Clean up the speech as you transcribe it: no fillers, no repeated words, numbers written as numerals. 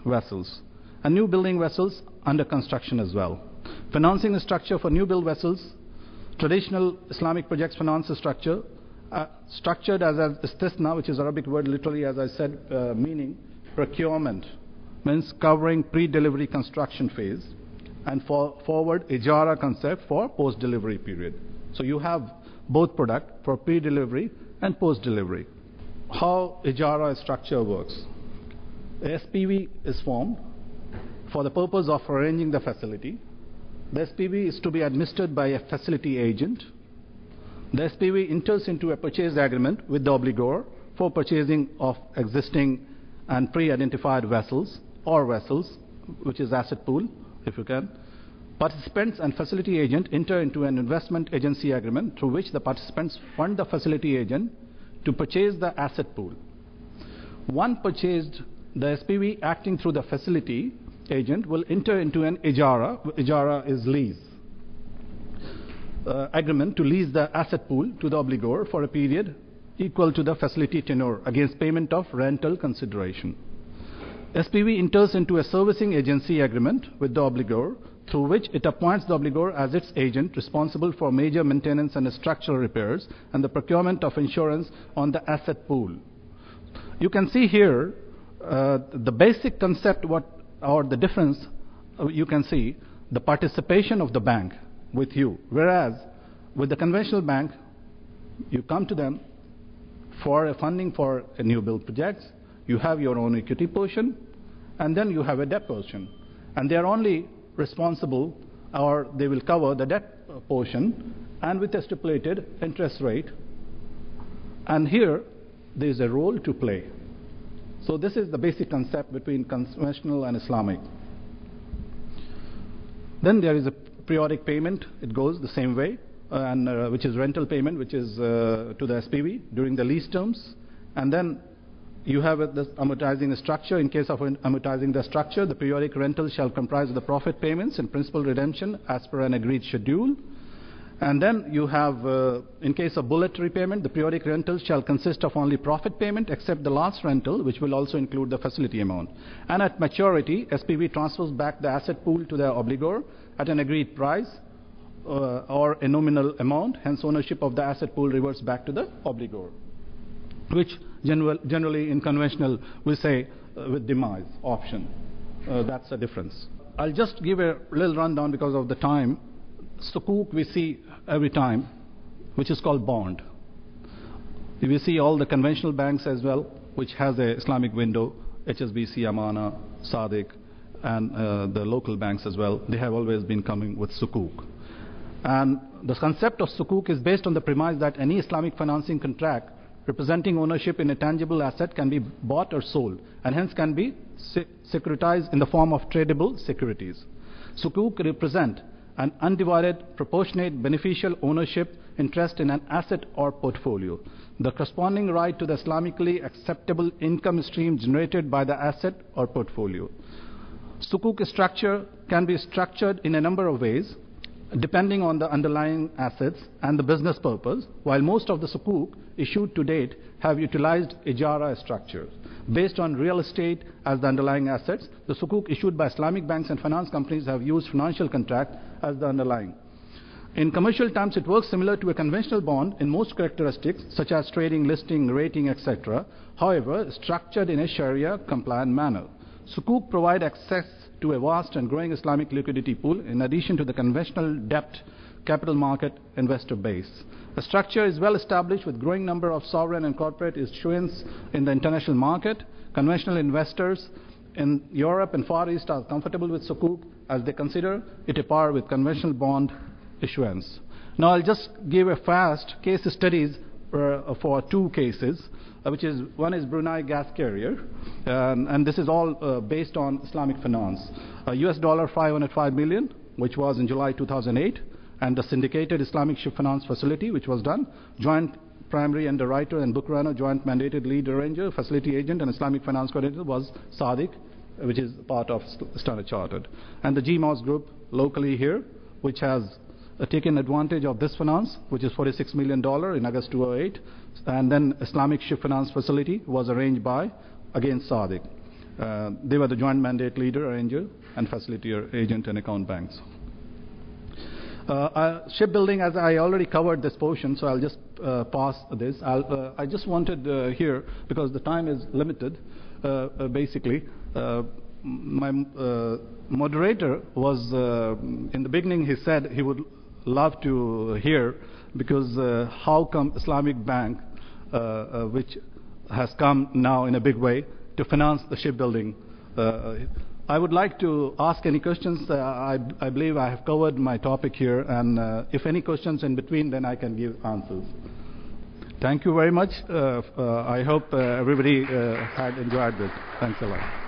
vessels, and new building vessels under construction as well. Financing structure for new build vessels, traditional Islamic projects finance structure, structured as istisna, which is Arabic word literally, as I said, meaning procurement, means covering pre-delivery construction phase, and forward ijara concept for post-delivery period. So you have both product for pre-delivery and post-delivery. How ijara structure works. A SPV is formed for the purpose of arranging the facility. The SPV is to be administered by a facility agent. The SPV enters into a purchase agreement with the obligor for purchasing of existing and pre-identified vessels or vessels, which is asset pool, if you can. Participants and facility agent enter into an investment agency agreement through which the participants fund the facility agent to purchase the asset pool. One purchased, the SPV acting through the facility agent will enter into an ijara. Ijara is lease. Agreement to lease the asset pool to the obligor for a period equal to the facility tenure against payment of rental consideration. SPV enters into a servicing agency agreement with the obligor through which it appoints the obligor as its agent responsible for major maintenance and structural repairs and the procurement of insurance on the asset pool. You can see here the basic concept or the difference. You can see the participation of the bank with you, whereas with the conventional bank you come to them for a funding for a new build project. You have your own equity portion and then you have a debt portion, and they are only responsible, or they will cover the debt portion and with a stipulated interest rate, and here there is a role to play. So this is the basic concept between conventional and Islamic. Then there is a periodic payment. It goes the same way, and which is rental payment, which is to the SPV during the lease terms. And then you have the amortizing structure. In case of amortizing the structure, the periodic rental shall comprise of the profit payments and principal redemption as per an agreed schedule. And then you have, in case of bullet repayment, the periodic rental shall consist of only profit payment except the last rental, which will also include the facility amount. And at maturity, SPV transfers back the asset pool to the obligor at an agreed price or a nominal amount. Hence, ownership of the asset pool reverts back to the obligor, which generally in conventional we say with demise option. That's the difference. I'll just give a little rundown because of the time. Sukuk we see every time, which is called bond. We see all the conventional banks as well, which has a Islamic window, HSBC, Amana, Sadiq, and the local banks as well. They have always been coming with sukuk. And the concept of sukuk is based on the premise that any Islamic financing contract representing ownership in a tangible asset can be bought or sold, and hence can be securitized in the form of tradable securities. Sukuk represent an undivided, proportionate, beneficial ownership interest in an asset or portfolio, the corresponding right to the Islamically acceptable income stream generated by the asset or portfolio. Sukuk structure can be structured in a number of ways, depending on the underlying assets and the business purpose, while most of the sukuk issued to date have utilized ijara structures. Based on real estate as the underlying assets, the sukuk issued by Islamic banks and finance companies have used financial contract as the underlying. In commercial terms, it works similar to a conventional bond in most characteristics, such as trading, listing, rating, etc. However, structured in a Sharia-compliant manner. Sukuk provide access to a vast and growing Islamic liquidity pool in addition to the conventional debt capital market investor base. The structure is well established with growing number of sovereign and corporate issuance in the international market. Conventional investors in Europe and Far East are comfortable with sukuk as they consider it a par with conventional bond issuance. Now I'll just give a fast case studies for two cases, which is one is Brunei gas carrier, and this is all based on Islamic finance. US dollar 505 million, which was in July 2008, and the syndicated Islamic ship finance facility, which was done. Joint primary underwriter and book runner, joint mandated lead arranger, facility agent, and Islamic finance coordinator was Sadiq, which is part of Standard Chartered. And the GMOS group locally here, which has taken advantage of this finance, which is $46 million in August 2008, and then Islamic ship finance facility was arranged by, again, Sadiq. They were the joint mandate leader, arranger, and facilitator, agent, and account banks. Shipbuilding, as I already covered this portion, so I'll just pass this. I just wanted here, because the time is limited, basically, my moderator was, in the beginning, he said he would love to hear, because how come Islamic Bank, which has come now in a big way to finance the shipbuilding. I would like to ask any questions. I believe I have covered my topic here, and if any questions in between, then I can give answers. Thank you very much. I hope everybody had enjoyed this. Thanks a lot.